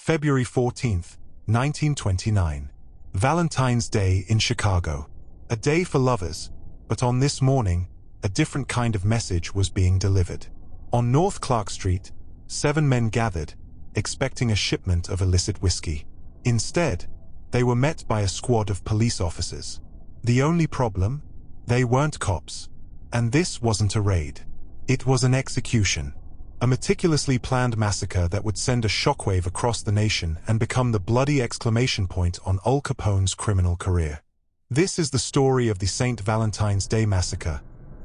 February 14th, 1929. Valentine's Day in Chicago. A day for lovers, but on this morning, a different kind of message was being delivered. On North Clark Street, 7 men gathered, expecting a shipment of illicit whiskey. Instead, they were met by a squad of police officers. The only problem? They weren't cops. And this wasn't a raid. It was an execution. A meticulously planned massacre that would send a shockwave across the nation and become the bloody exclamation point on Al Capone's criminal career. This is the story of the St. Valentine's Day Massacre,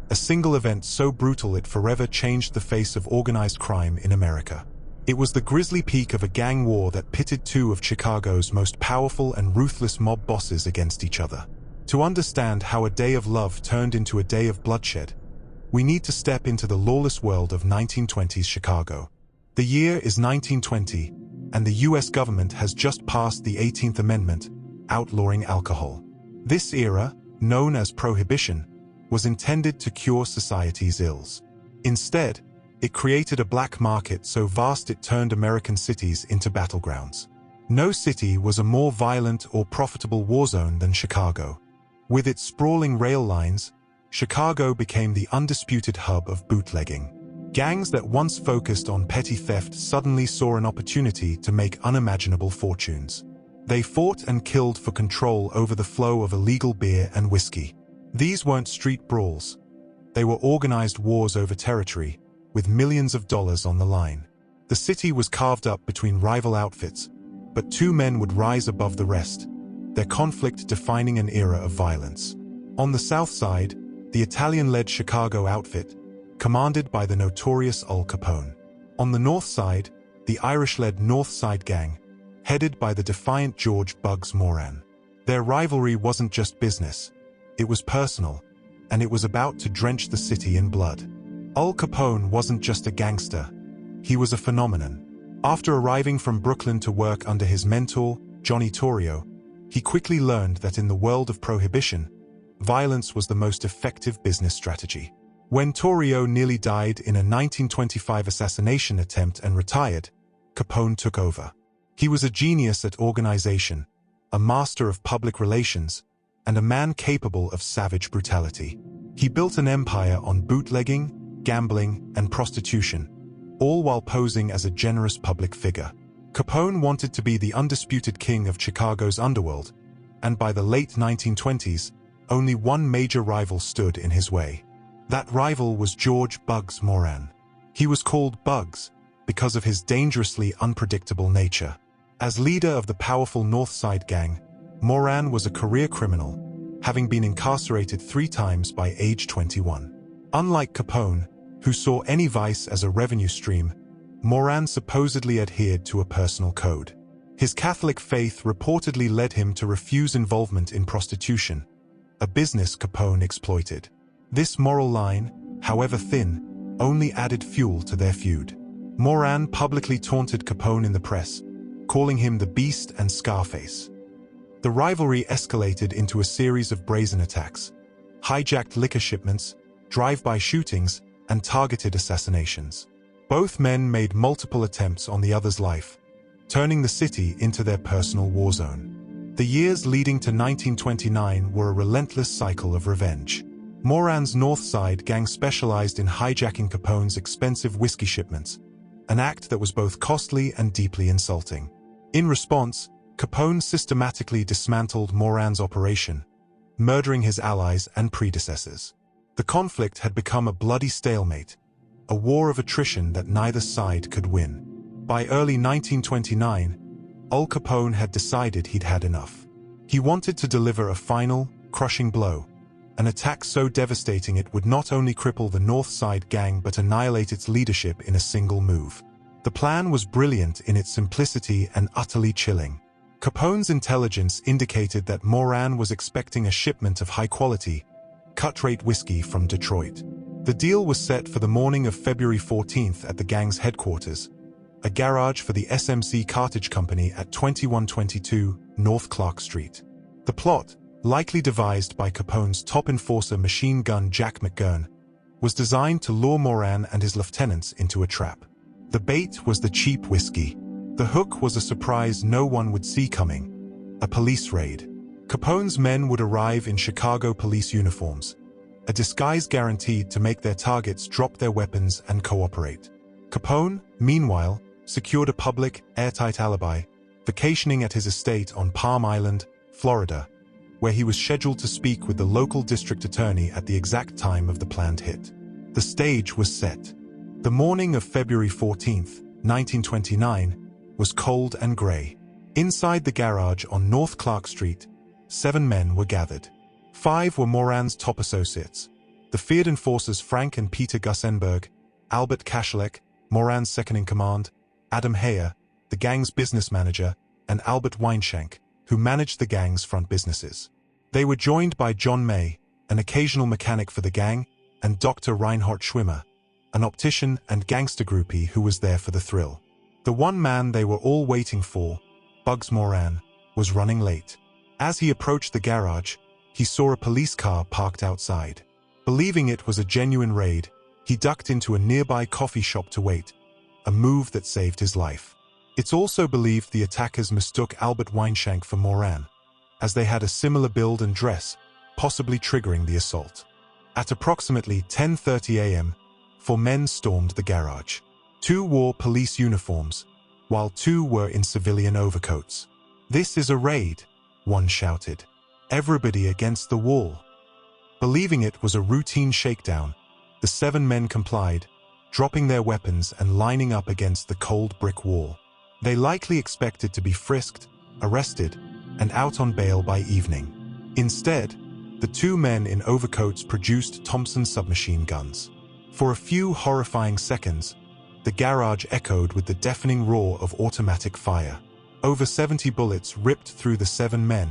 a single event so brutal it forever changed the face of organized crime in America. It was the grisly peak of a gang war that pitted 2 of Chicago's most powerful and ruthless mob bosses against each other. To understand how a day of love turned into a day of bloodshed, we need to step into the lawless world of 1920s Chicago. The year is 1920, and the US government has just passed the 18th Amendment, outlawing alcohol. This era, known as Prohibition, was intended to cure society's ills. Instead, it created a black market so vast it turned American cities into battlegrounds. No city was a more violent or profitable war zone than Chicago. With its sprawling rail lines, Chicago became the undisputed hub of bootlegging. Gangs that once focused on petty theft suddenly saw an opportunity to make unimaginable fortunes. They fought and killed for control over the flow of illegal beer and whiskey. These weren't street brawls. They were organized wars over territory, with millions of dollars on the line. The city was carved up between rival outfits, but 2 men would rise above the rest, their conflict defining an era of violence. On the south side, the Italian-led Chicago outfit, commanded by the notorious Al Capone. On the north side, the Irish-led North Side Gang, headed by the defiant George "Bugs" Moran. Their rivalry wasn't just business, it was personal, and it was about to drench the city in blood. Al Capone wasn't just a gangster, he was a phenomenon. After arriving from Brooklyn to work under his mentor, Johnny Torrio, he quickly learned that in the world of prohibition, violence was the most effective business strategy. When Torrio nearly died in a 1925 assassination attempt and retired, Capone took over. He was a genius at organization, a master of public relations, and a man capable of savage brutality. He built an empire on bootlegging, gambling, and prostitution, all while posing as a generous public figure. Capone wanted to be the undisputed king of Chicago's underworld, and by the late 1920s, only one major rival stood in his way. That rival was George "Bugs" Moran. He was called Bugs because of his dangerously unpredictable nature. As leader of the powerful North Side Gang, Moran was a career criminal, having been incarcerated 3 times by age 21. Unlike Capone, who saw any vice as a revenue stream, Moran supposedly adhered to a personal code. His Catholic faith reportedly led him to refuse involvement in prostitution, a business Capone exploited. This moral line, however thin, only added fuel to their feud. Moran publicly taunted Capone in the press, calling him the Beast and Scarface. The rivalry escalated into a series of brazen attacks, hijacked liquor shipments, drive-by shootings, and targeted assassinations. Both men made multiple attempts on the other's life, turning the city into their personal war zone. The years leading to 1929 were a relentless cycle of revenge. Moran's North Side Gang specialized in hijacking Capone's expensive whiskey shipments, an act that was both costly and deeply insulting. In response, Capone systematically dismantled Moran's operation, murdering his allies and predecessors. The conflict had become a bloody stalemate, a war of attrition that neither side could win. By early 1929, Al Capone had decided he'd had enough. He wanted to deliver a final, crushing blow, an attack so devastating it would not only cripple the North Side Gang but annihilate its leadership in a single move. The plan was brilliant in its simplicity and utterly chilling. Capone's intelligence indicated that Moran was expecting a shipment of high-quality, cut-rate whiskey from Detroit. The deal was set for the morning of February 14th at the gang's headquarters, a garage for the SMC Cartage Company at 2122 North Clark Street. The plot, likely devised by Capone's top enforcer machine gun Jack McGurn, was designed to lure Moran and his lieutenants into a trap. The bait was the cheap whiskey. The hook was a surprise no one would see coming: a police raid. Capone's men would arrive in Chicago police uniforms, a disguise guaranteed to make their targets drop their weapons and cooperate. Capone, meanwhile, secured a public, airtight alibi, vacationing at his estate on Palm Island, Florida, where he was scheduled to speak with the local district attorney at the exact time of the planned hit. The stage was set. The morning of February 14th, 1929, was cold and gray. Inside the garage on North Clark Street, 7 men were gathered. 5 were Moran's top associates: the feared enforcers Frank and Peter Gussenberg, Albert Kashlek, Moran's second-in-command, Adam Heyer, the gang's business manager, and Albert Weinshank, who managed the gang's front businesses. They were joined by John May, an occasional mechanic for the gang, and Dr. Reinhard Schwimmer, an optician and gangster groupie who was there for the thrill. The one man they were all waiting for, Bugs Moran, was running late. As he approached the garage, he saw a police car parked outside. Believing it was a genuine raid, he ducked into a nearby coffee shop to wait, a move that saved his life. It's also believed the attackers mistook Albert Weinshank for Moran, as they had a similar build and dress, possibly triggering the assault. At approximately 10:30 a.m., 4 men stormed the garage. 2 wore police uniforms, while 2 were in civilian overcoats. "This is a raid," one shouted. "Everybody against the wall." Believing it was a routine shakedown, the 7 men complied, dropping their weapons and lining up against the cold brick wall. They likely expected to be frisked, arrested, and out on bail by evening. Instead, the 2 men in overcoats produced Thompson submachine guns. For a few horrifying seconds, the garage echoed with the deafening roar of automatic fire. Over 70 bullets ripped through the 7 men,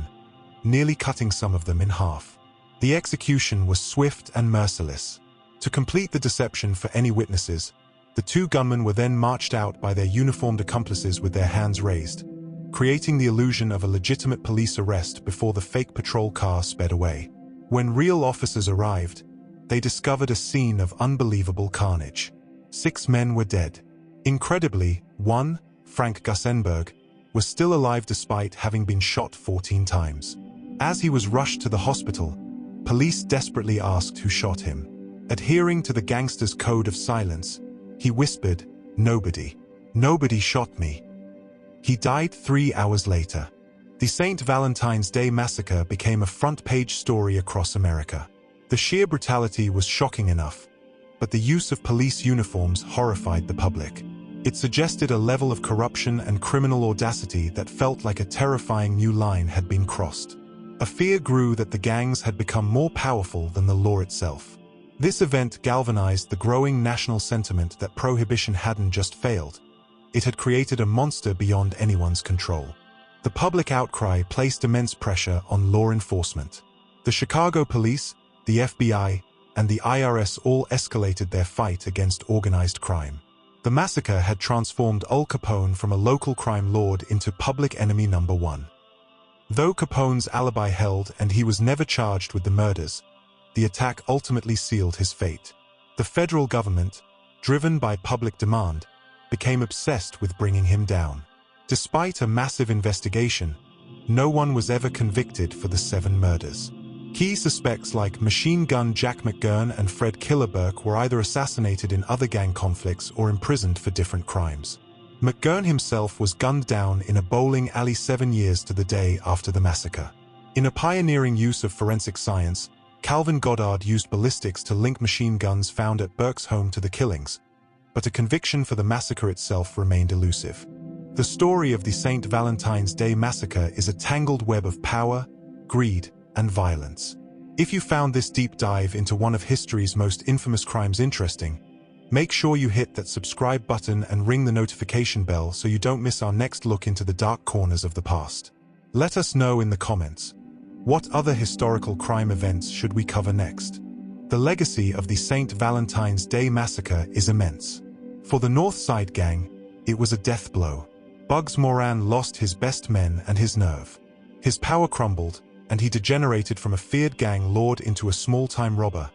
nearly cutting some of them in half. The execution was swift and merciless. To complete the deception for any witnesses, the 2 gunmen were then marched out by their uniformed accomplices with their hands raised, creating the illusion of a legitimate police arrest before the fake patrol car sped away. When real officers arrived, they discovered a scene of unbelievable carnage. 6 men were dead. Incredibly, one, Frank Gussenberg, was still alive despite having been shot 14 times. As he was rushed to the hospital, police desperately asked who shot him. Adhering to the gangster's code of silence, he whispered, "Nobody. Nobody shot me." He died 3 hours later. The St. Valentine's Day Massacre became a front-page story across America. The sheer brutality was shocking enough, but the use of police uniforms horrified the public. It suggested a level of corruption and criminal audacity that felt like a terrifying new line had been crossed. A fear grew that the gangs had become more powerful than the law itself. This event galvanized the growing national sentiment that Prohibition hadn't just failed. It had created a monster beyond anyone's control. The public outcry placed immense pressure on law enforcement. The Chicago police, the FBI, and the IRS all escalated their fight against organized crime. The massacre had transformed Al Capone from a local crime lord into public enemy number 1. Though Capone's alibi held and he was never charged with the murders, the attack ultimately sealed his fate. The federal government, driven by public demand, became obsessed with bringing him down. Despite a massive investigation, no one was ever convicted for the 7 murders. Key suspects like Machine Gun Jack McGurn and Fred Killer Burke were either assassinated in other gang conflicts or imprisoned for different crimes. McGurn himself was gunned down in a bowling alley 7 years to the day after the massacre. In a pioneering use of forensic science, Calvin Goddard used ballistics to link machine guns found at Burke's home to the killings, but a conviction for the massacre itself remained elusive. The story of the St. Valentine's Day Massacre is a tangled web of power, greed, and violence. If you found this deep dive into one of history's most infamous crimes interesting, make sure you hit that subscribe button and ring the notification bell so you don't miss our next look into the dark corners of the past. Let us know in the comments, what other historical crime events should we cover next? The legacy of the St. Valentine's Day Massacre is immense. For the North Side Gang, it was a death blow. Bugs Moran lost his best men and his nerve. His power crumbled, and he degenerated from a feared gang lord into a small-time robber,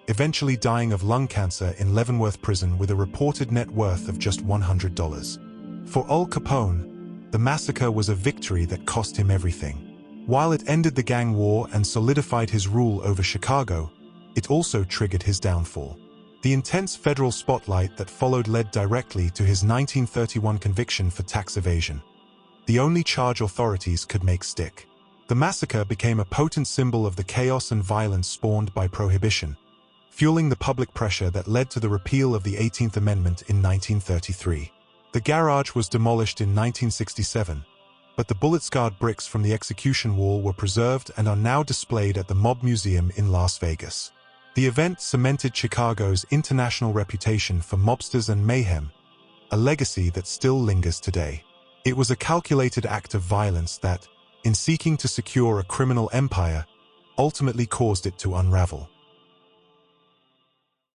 eventually dying of lung cancer in Leavenworth Prison with a reported net worth of just $100. For Al Capone, the massacre was a victory that cost him everything. While it ended the gang war and solidified his rule over Chicago, it also triggered his downfall. The intense federal spotlight that followed led directly to his 1931 conviction for tax evasion, the only charge authorities could make stick. The massacre became a potent symbol of the chaos and violence spawned by Prohibition, fueling the public pressure that led to the repeal of the 18th Amendment in 1933. The garage was demolished in 1967, but the bullet-scarred bricks from the execution wall were preserved and are now displayed at the Mob Museum in Las Vegas. The event cemented Chicago's international reputation for mobsters and mayhem, a legacy that still lingers today. It was a calculated act of violence that, in seeking to secure a criminal empire, ultimately caused it to unravel.